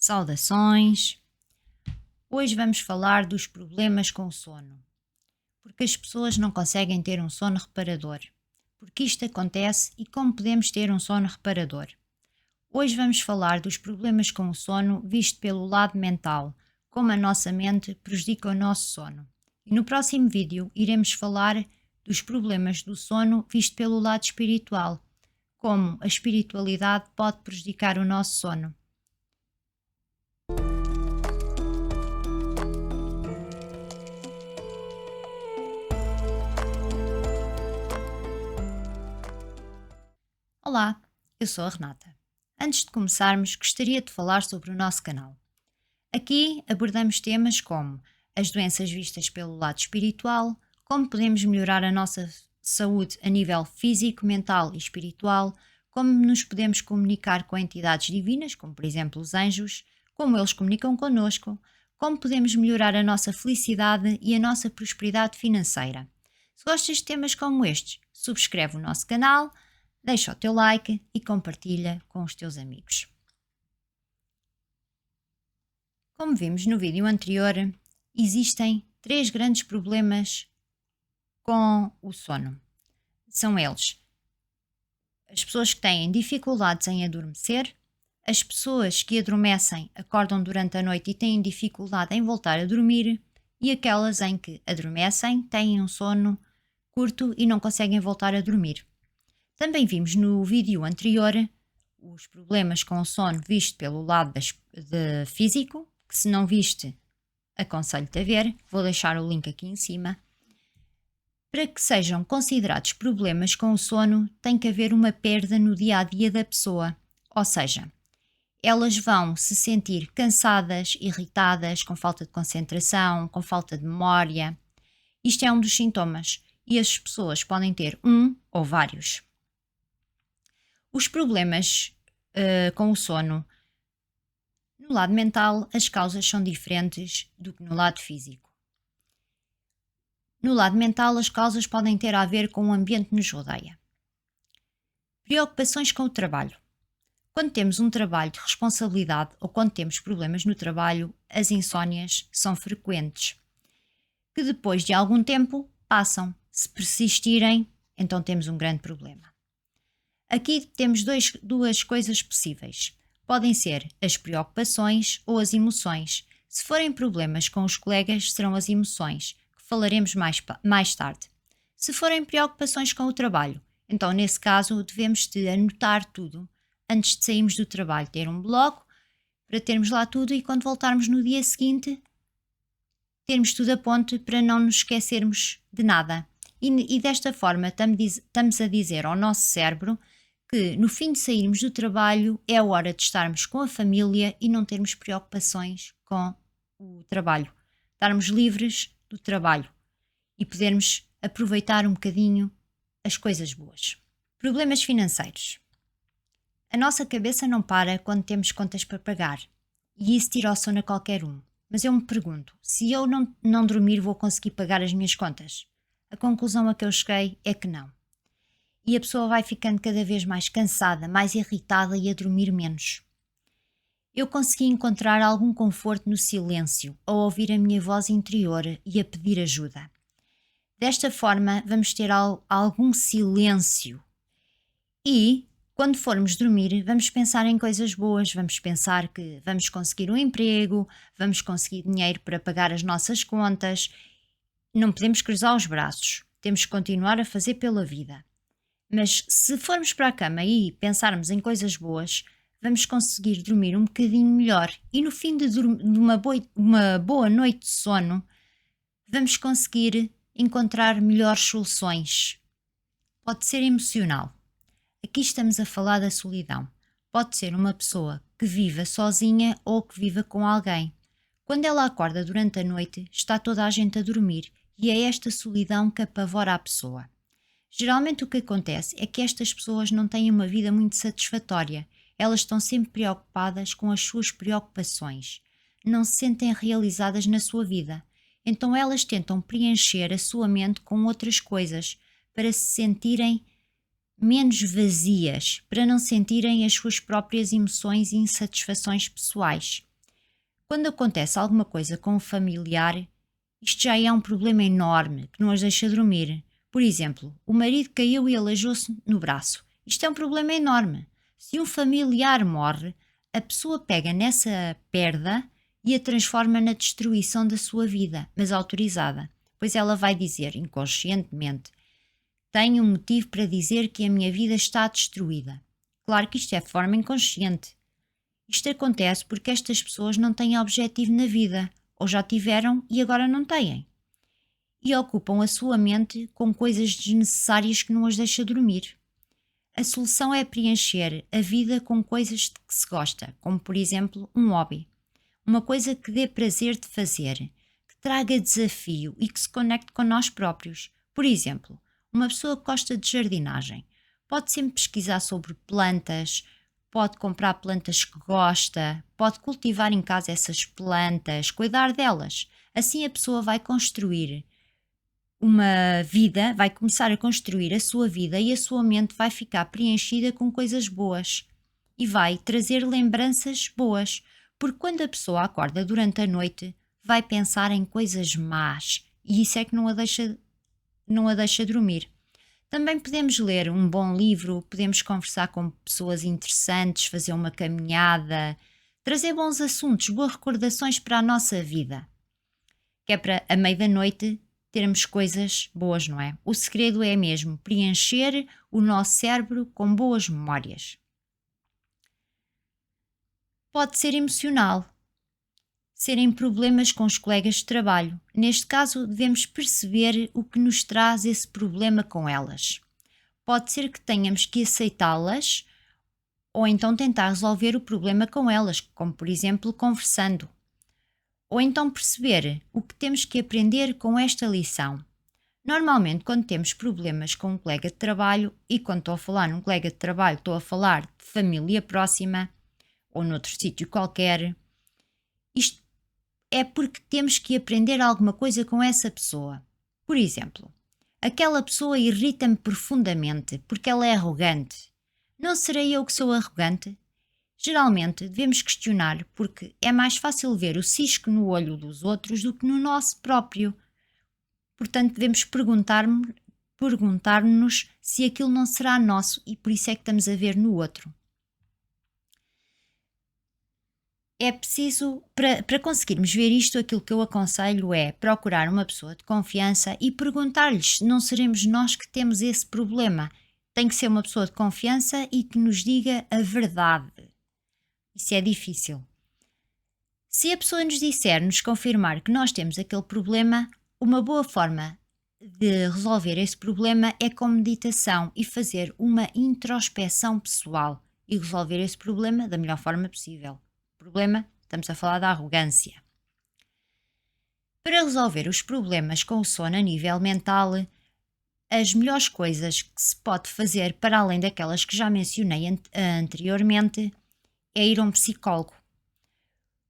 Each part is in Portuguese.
Saudações! Hoje vamos falar dos problemas com o sono. Porque as pessoas não conseguem ter um sono reparador. Porque isto acontece e como podemos ter um sono reparador. Hoje vamos falar dos problemas com o sono visto pelo lado mental, como a nossa mente prejudica o nosso sono. E no próximo vídeo iremos falar dos problemas do sono visto pelo lado espiritual, como a espiritualidade pode prejudicar o nosso sono. Olá, eu sou a Renata. Antes de começarmos, gostaria de falar sobre o nosso canal. Aqui abordamos temas como as doenças vistas pelo lado espiritual, como podemos melhorar a nossa saúde a nível físico, mental e espiritual, como nos podemos comunicar com entidades divinas, como por exemplo os anjos, como eles comunicam connosco, como podemos melhorar a nossa felicidade e a nossa prosperidade financeira. Se gostas de temas como estes, subscreve o nosso canal, deixa o teu like e compartilha com os teus amigos. Como vimos no vídeo anterior, existem 3 grandes problemas com o sono. São eles: as pessoas que têm dificuldades em adormecer, as pessoas que adormecem, acordam durante a noite e têm dificuldade em voltar a dormir, e aquelas em que adormecem, têm um sono curto e não conseguem voltar a dormir. Também vimos no vídeo anterior os problemas com o sono visto pelo lado de físico, que se não viste, aconselho-te a ver, vou deixar o link aqui em cima. Para que sejam considerados problemas com o sono, tem que haver uma perda no dia-a-dia da pessoa, ou seja, elas vão se sentir cansadas, irritadas, com falta de concentração, com falta de memória. Isto é um dos sintomas e as pessoas podem ter um ou vários. Os problemas com o sono, no lado mental, as causas são diferentes do que no lado físico. No lado mental, as causas podem ter a ver com o ambiente que nos rodeia. Preocupações com o trabalho. Quando temos um trabalho de responsabilidade ou quando temos problemas no trabalho, as insónias são frequentes, que depois de algum tempo passam. Se persistirem, então temos um grande problema. Aqui temos duas coisas possíveis. Podem ser as preocupações ou as emoções. Se forem problemas com os colegas, serão as emoções, que falaremos mais tarde. Se forem preocupações com o trabalho, então nesse caso devemos de anotar tudo antes de sairmos do trabalho, ter um bloco para termos lá tudo e quando voltarmos no dia seguinte termos tudo a ponto para não nos esquecermos de nada. E desta forma estamos a dizer ao nosso cérebro que no fim de sairmos do trabalho é a hora de estarmos com a família e não termos preocupações com o trabalho. Estarmos livres do trabalho e podermos aproveitar um bocadinho as coisas boas. Problemas financeiros. A nossa cabeça não para quando temos contas para pagar e isso tira o sono a qualquer um. Mas eu me pergunto, se eu não dormir vou conseguir pagar as minhas contas? A conclusão a que eu cheguei é que não. E a pessoa vai ficando cada vez mais cansada, mais irritada e a dormir menos. Eu consegui encontrar algum conforto no silêncio, ao ouvir a minha voz interior e a pedir ajuda. Desta forma, vamos ter algum silêncio. E, quando formos dormir, vamos pensar em coisas boas, vamos pensar que vamos conseguir um emprego, vamos conseguir dinheiro para pagar as nossas contas. Não podemos cruzar os braços, temos que continuar a fazer pela vida. Mas se formos para a cama e pensarmos em coisas boas, vamos conseguir dormir um bocadinho melhor e no fim de uma boa noite de sono, vamos conseguir encontrar melhores soluções. Pode ser emocional. Aqui estamos a falar da solidão. Pode ser uma pessoa que viva sozinha ou que viva com alguém. Quando ela acorda durante a noite, está toda a gente a dormir e é esta solidão que apavora a pessoa. Geralmente o que acontece é que estas pessoas não têm uma vida muito satisfatória. Elas estão sempre preocupadas com as suas preocupações. Não se sentem realizadas na sua vida. Então elas tentam preencher a sua mente com outras coisas para se sentirem menos vazias, para não sentirem as suas próprias emoções e insatisfações pessoais. Quando acontece alguma coisa com um familiar, isto já é um problema enorme que não as deixa dormir. Por exemplo, o marido caiu e aleijou-se no braço. Isto é um problema enorme. Se um familiar morre, a pessoa pega nessa perda e a transforma na destruição da sua vida, mas autorizada. Pois ela vai dizer, inconscientemente: tenho um motivo para dizer que a minha vida está destruída. Claro que isto é de forma inconsciente. Isto acontece porque estas pessoas não têm objetivo na vida, ou já tiveram e agora não têm. E ocupam a sua mente com coisas desnecessárias que não as deixa dormir. A solução é preencher a vida com coisas de que se gosta, como por exemplo um hobby. Uma coisa que dê prazer de fazer, que traga desafio e que se conecte com nós próprios. Por exemplo, uma pessoa que gosta de jardinagem pode sempre pesquisar sobre plantas, pode comprar plantas que gosta, pode cultivar em casa essas plantas, cuidar delas. Assim a pessoa vai construir uma vida, vai começar a construir a sua vida e a sua mente vai ficar preenchida com coisas boas e vai trazer lembranças boas, porque quando a pessoa acorda durante a noite, vai pensar em coisas más e isso é que não a deixa dormir. Também podemos ler um bom livro, podemos conversar com pessoas interessantes, fazer uma caminhada, trazer bons assuntos, boas recordações para a nossa vida. Que é para, à meia da noite, termos coisas boas, não é? O segredo é mesmo preencher o nosso cérebro com boas memórias. Pode ser emocional, serem problemas com os colegas de trabalho. Neste caso, devemos perceber o que nos traz esse problema com elas. Pode ser que tenhamos que aceitá-las ou então tentar resolver o problema com elas, como por exemplo conversando. Ou então perceber o que temos que aprender com esta lição. Normalmente, quando temos problemas com um colega de trabalho, e quando estou a falar num colega de trabalho, estou a falar de família próxima ou noutro sítio qualquer, isto é porque temos que aprender alguma coisa com essa pessoa. Por exemplo, aquela pessoa irrita-me profundamente porque ela é arrogante. Não serei eu que sou arrogante? Geralmente devemos questionar porque é mais fácil ver o cisco no olho dos outros do que no nosso próprio. Portanto, devemos perguntar-nos se aquilo não será nosso e por isso é que estamos a ver no outro. É preciso, para conseguirmos ver isto, aquilo que eu aconselho é procurar uma pessoa de confiança e perguntar-lhes se não seremos nós que temos esse problema. Tem que ser uma pessoa de confiança e que nos diga a verdade. Isso é difícil. Se a pessoa nos disser, nos confirmar que nós temos aquele problema, uma boa forma de resolver esse problema é com meditação e fazer uma introspeção pessoal e resolver esse problema da melhor forma possível. Problema, estamos a falar da arrogância. Para resolver os problemas com o sono a nível mental, as melhores coisas que se pode fazer, para além daquelas que já mencionei anteriormente, é ir a um psicólogo.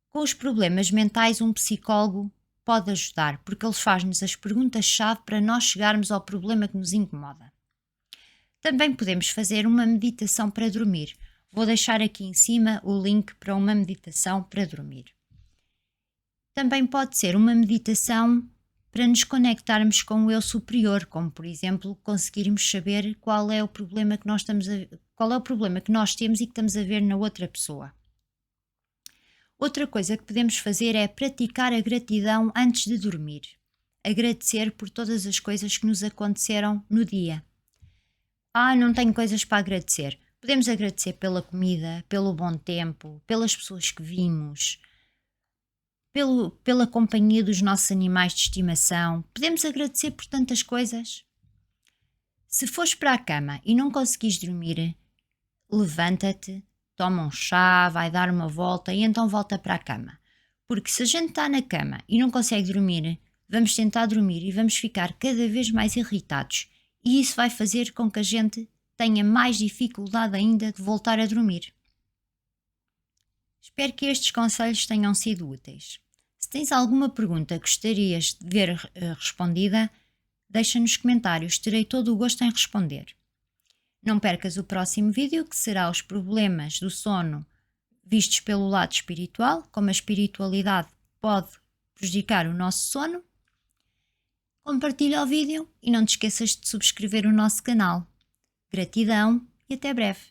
Com os problemas mentais, um psicólogo pode ajudar, porque ele faz-nos as perguntas-chave para nós chegarmos ao problema que nos incomoda. Também podemos fazer uma meditação para dormir. Vou deixar aqui em cima o link para uma meditação para dormir. Também pode ser uma meditação para nos conectarmos com o eu superior, como por exemplo conseguirmos saber qual é o problema que nós temos e que estamos a ver na outra pessoa. Outra coisa que podemos fazer é praticar a gratidão antes de dormir. Agradecer por todas as coisas que nos aconteceram no dia. Não tenho coisas para agradecer. Podemos agradecer pela comida, pelo bom tempo, pelas pessoas que vimos, pela companhia dos nossos animais de estimação. Podemos agradecer por tantas coisas. Se fores para a cama e não conseguires dormir, levanta-te, toma um chá, vai dar uma volta e então volta para a cama. Porque se a gente está na cama e não consegue dormir, vamos tentar dormir e vamos ficar cada vez mais irritados. E isso vai fazer com que a gente tenha mais dificuldade ainda de voltar a dormir. Espero que estes conselhos tenham sido úteis. Se tens alguma pergunta que gostarias de ver respondida, deixa nos comentários, terei todo o gosto em responder. Não percas o próximo vídeo, que será os problemas do sono vistos pelo lado espiritual, como a espiritualidade pode prejudicar o nosso sono. Compartilha o vídeo e não te esqueças de subscrever o nosso canal. Gratidão e até breve!